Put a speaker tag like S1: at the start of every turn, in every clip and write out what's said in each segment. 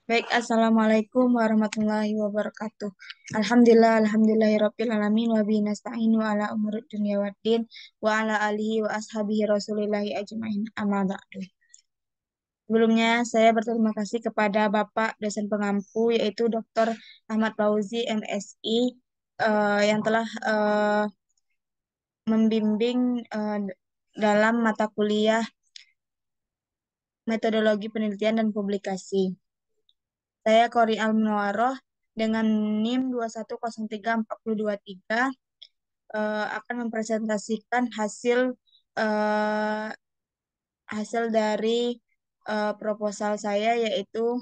S1: Baik, Assalamualaikum warahmatullahi wabarakatuh. Alhamdulillahirabbil alamin wa bihi nasta'inu ala umuri dunya waddin wa ala alihi wa ashabihi rasulillahi ajmain. Amma ba'du. Sebelumnya saya berterima kasih kepada Bapak dosen pengampu yaitu Dr. Ahmad Fauzi MSI yang telah membimbing dalam mata kuliah metodologi penelitian dan publikasi. Saya Kori Almuwaroh dengan NIM 2103423 akan mempresentasikan eh, hasil dari proposal saya yaitu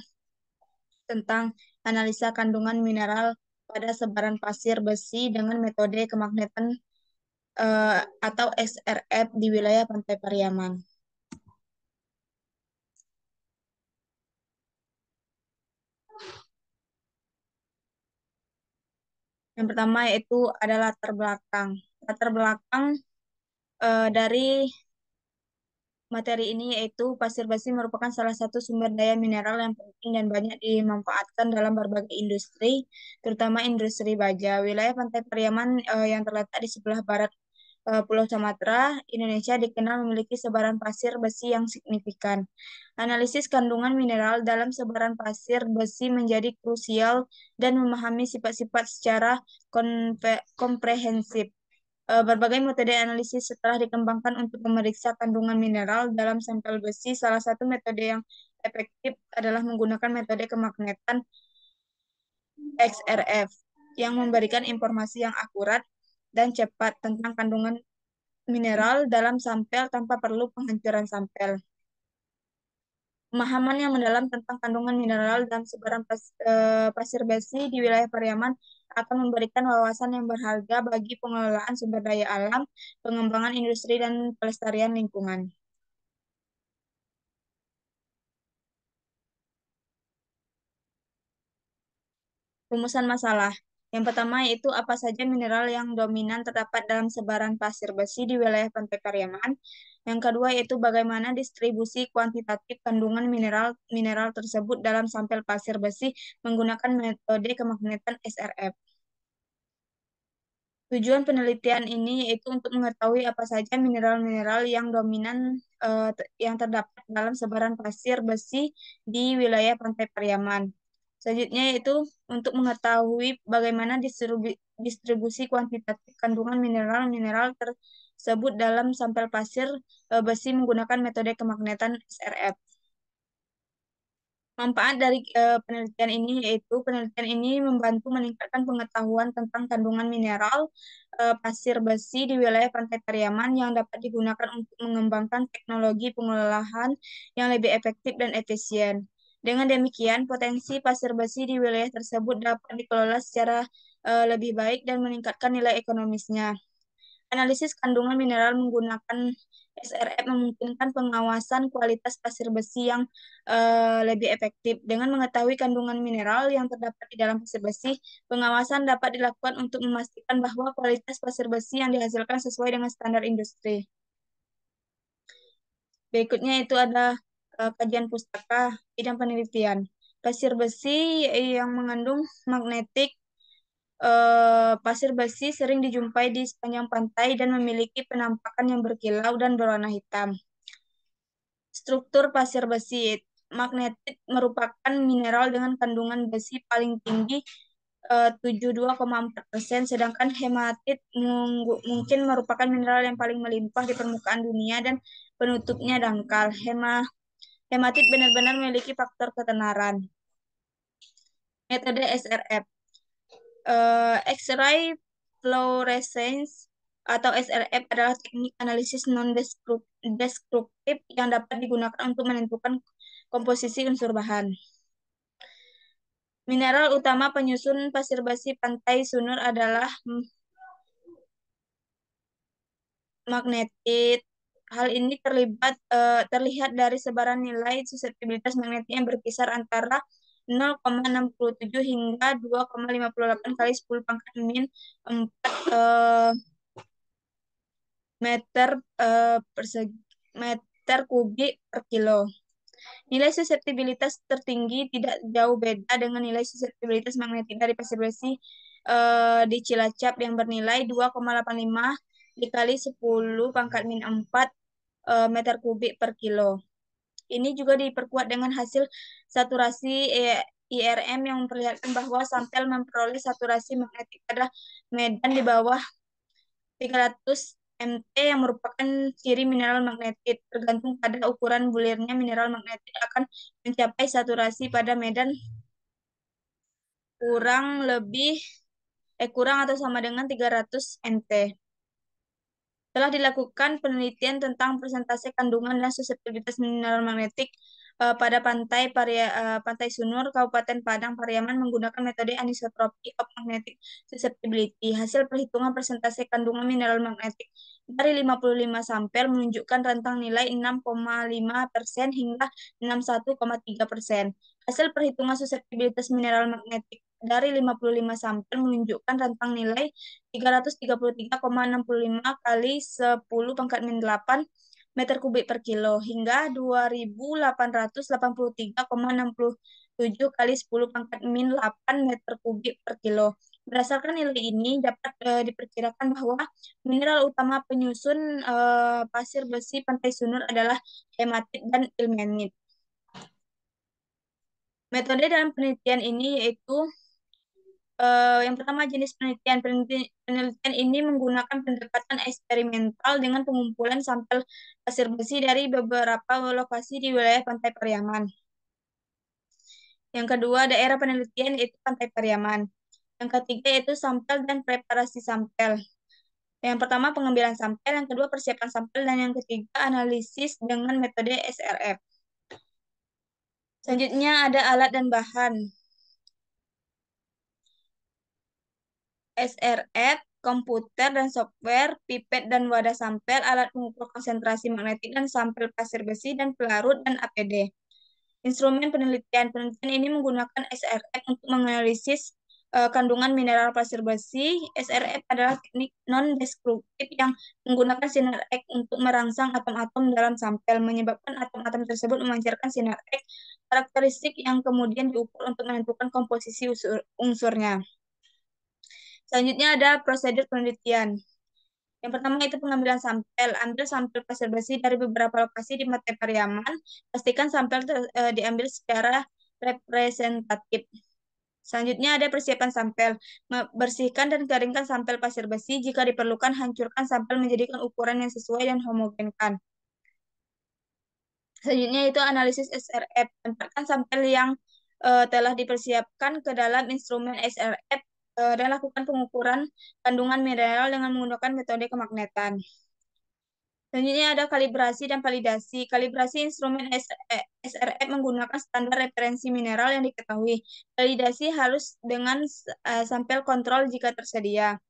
S1: tentang analisa kandungan mineral pada sebaran pasir besi dengan metode kemagnetan atau XRF di wilayah Pantai Pariaman. Yang pertama yaitu adalah latar belakang. Latar belakang dari materi ini yaitu pasir basi merupakan salah satu sumber daya mineral yang penting dan banyak dimanfaatkan dalam berbagai industri, terutama industri baja. Wilayah Pantai Pariaman yang terletak di sebelah barat Pulau Sumatera, Indonesia dikenal memiliki sebaran pasir besi yang signifikan. Analisis kandungan mineral dalam sebaran pasir besi menjadi krusial dan memahami sifat-sifat secara komprehensif. Berbagai metode analisis setelah dikembangkan untuk memeriksa kandungan mineral dalam sampel besi. Salah satu metode yang efektif adalah menggunakan metode kemagnetan XRF yang memberikan informasi yang akurat dan cepat tentang kandungan mineral dalam sampel tanpa perlu penghancuran sampel. Pemahaman yang mendalam tentang kandungan mineral dan sebaran pasir besi di wilayah Pariaman akan memberikan wawasan yang berharga bagi pengelolaan sumber daya alam, pengembangan industri, dan pelestarian lingkungan. Rumusan masalah. Yang pertama yaitu apa saja mineral yang dominan terdapat dalam sebaran pasir besi di wilayah Pantai Pariaman. Yang kedua yaitu bagaimana distribusi kuantitatif kandungan mineral tersebut dalam sampel pasir besi menggunakan metode kemagnetan SRF. Tujuan penelitian ini yaitu untuk mengetahui apa saja mineral-mineral yang dominan yang terdapat dalam sebaran pasir besi di wilayah Pantai Pariaman. Selanjutnya yaitu untuk mengetahui bagaimana distribusi kuantitatif kandungan mineral-mineral tersebut dalam sampel pasir besi menggunakan metode kemagnetan SRF. Manfaat dari penelitian ini yaitu penelitian ini membantu meningkatkan pengetahuan tentang kandungan mineral pasir besi di wilayah Pantai Pariaman yang dapat digunakan untuk mengembangkan teknologi pengolahan yang lebih efektif dan efisien. Dengan demikian, potensi pasir besi di wilayah tersebut dapat dikelola secara lebih baik dan meningkatkan nilai ekonomisnya. Analisis kandungan mineral menggunakan SRF memungkinkan pengawasan kualitas pasir besi yang lebih efektif. Dengan mengetahui kandungan mineral yang terdapat di dalam pasir besi, pengawasan dapat dilakukan untuk memastikan bahwa kualitas pasir besi yang dihasilkan sesuai dengan standar industri. Berikutnya itu ada kajian pustaka bidang penelitian. Pasir besi yang mengandung magnetik pasir besi sering dijumpai di sepanjang pantai dan memiliki penampakan yang berkilau dan berwarna hitam. Struktur pasir besi magnetit merupakan mineral dengan kandungan besi paling tinggi 72,4%, sedangkan hematit mungkin merupakan mineral yang paling melimpah di permukaan dunia dan penutupnya dangkal. Hematit benar-benar memiliki faktor ketenaran. Metode SRF. X-ray fluorescence atau SRF adalah teknik analisis non-destruktif yang dapat digunakan untuk menentukan komposisi unsur bahan. Mineral utama penyusun pasir basi pantai Sunur adalah magnetit. Hal ini terlihat dari sebaran nilai suseptibilitas magnetit yang berkisar antara 0,67 hingga 2,58 kali 10 pangkat min 4 meter persegi meter kubik per kilo. Nilai suseptibilitas tertinggi tidak jauh beda dengan nilai suseptibilitas magnetik dari pasir besi di Cilacap yang bernilai 2,85 dikali 10 pangkat min 4 meter kubik per kilo. Ini juga diperkuat dengan hasil saturasi IRM yang memperlihatkan bahwa sampel memperoleh saturasi magnetik pada medan di bawah 300 MT yang merupakan ciri mineral magnetit. Tergantung pada ukuran bulirnya, mineral magnetit akan mencapai saturasi pada medan kurang lebih kurang atau sama dengan 300 MT. Telah dilakukan penelitian tentang persentase kandungan dan suseptibilitas mineral magnetik pada Pantai Sunur, Kabupaten Padang Pariaman menggunakan metode anisotropy of magnetic susceptibility. Hasil perhitungan persentase kandungan mineral magnetik dari 55 sampel menunjukkan rentang nilai 6,5% hingga 61,3%. Hasil perhitungan suseptibilitas mineral magnetik dari 55 sampel menunjukkan rentang nilai 333,65 kali 10 pangkat min 8 meter kubik per kilo hingga 2883,67 kali 10 pangkat min 8 meter kubik per kilo. Berdasarkan nilai ini dapat diperkirakan bahwa mineral utama penyusun pasir besi Pantai Sunur adalah hematit dan ilmenit. Metode dalam penelitian ini yaitu yang pertama jenis penelitian. Penelitian ini menggunakan pendekatan eksperimental dengan pengumpulan sampel pasir besi dari beberapa lokasi di wilayah Pantai Pariaman. Yang kedua, daerah penelitian yaitu Pantai Pariaman. Yang ketiga yaitu sampel dan preparasi sampel. Yang pertama pengambilan sampel, yang kedua persiapan sampel, dan yang ketiga analisis dengan metode SRF. Selanjutnya ada alat dan bahan. SRF, komputer dan software, pipet dan wadah sampel, alat pengukur konsentrasi magnetik dan sampel pasir besi, dan pelarut dan APD. Instrumen penelitian. Penelitian ini menggunakan SRF untuk menganalisis kandungan mineral pasir besi. SRF adalah teknik non-destruktif yang menggunakan sinar X untuk merangsang atom-atom dalam sampel, menyebabkan atom-atom tersebut memancarkan sinar X, karakteristik yang kemudian diukur untuk menentukan komposisi unsurnya. Selanjutnya ada prosedur penelitian. Yang pertama itu pengambilan sampel. Ambil sampel pasir besi dari beberapa lokasi di Pantai Pariaman. Pastikan sampel diambil secara representatif. Selanjutnya ada persiapan sampel. Bersihkan dan keringkan sampel pasir besi. Jika diperlukan, hancurkan sampel menjadikan ukuran yang sesuai dan homogenkan. Selanjutnya itu analisis SRF. Tempatkan sampel yang telah dipersiapkan ke dalam instrumen SRF dan lakukan pengukuran kandungan mineral dengan menggunakan metode kemagnetan. Selanjutnya ada kalibrasi dan validasi. Kalibrasi instrumen SRF menggunakan standar referensi mineral yang diketahui. Validasi halus dengan sampel kontrol jika tersedia.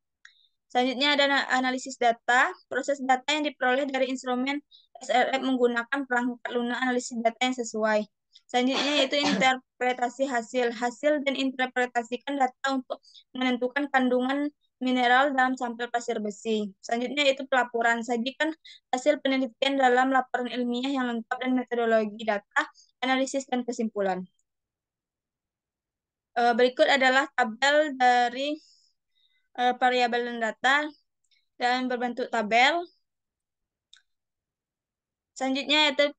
S1: Selanjutnya ada analisis data. Proses data yang diperoleh dari instrumen SRF menggunakan perangkat lunak analisis data yang sesuai. Selanjutnya yaitu interpretasi hasil. Hasil dan interpretasikan data untuk menentukan kandungan mineral dalam sampel pasir besi. Selanjutnya yaitu pelaporan. Sajikan hasil penelitian dalam laporan ilmiah yang lengkap dan metodologi data, analisis, dan kesimpulan. Berikut adalah tabel dari variabel dan data dan berbentuk tabel. Selanjutnya itu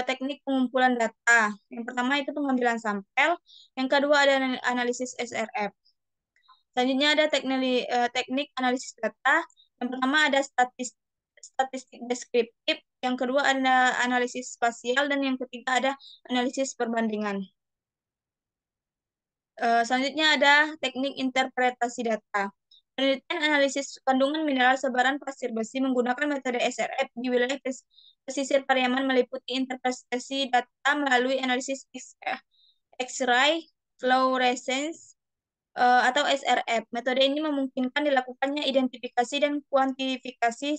S1: teknik pengumpulan data. Yang pertama itu pengambilan sampel, yang kedua ada analisis SRF. Selanjutnya ada teknik analisis data. Yang pertama ada statistik deskriptif, yang kedua ada analisis spasial, dan yang ketiga ada analisis perbandingan. Selanjutnya ada teknik interpretasi data. Penelitian analisis kandungan mineral sebaran pasir besi menggunakan metode SRF di wilayah pesisir Pariaman meliputi interpretasi data melalui analisis X-ray fluorescence atau SRF. Metode ini memungkinkan dilakukannya identifikasi dan kuantifikasi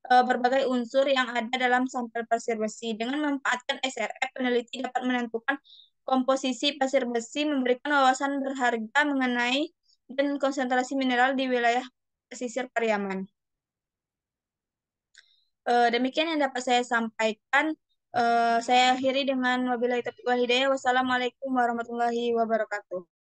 S1: berbagai unsur yang ada dalam sampel pasir besi. Dengan memanfaatkan SRF, peneliti dapat menentukan komposisi pasir besi, memberikan wawasan berharga mengenai dan konsentrasi mineral di wilayah pesisir Pariaman. Demikian yang dapat saya sampaikan. Saya akhiri dengan wabillahi taufiq wal hidayah. Wassalamualaikum warahmatullahi wabarakatuh.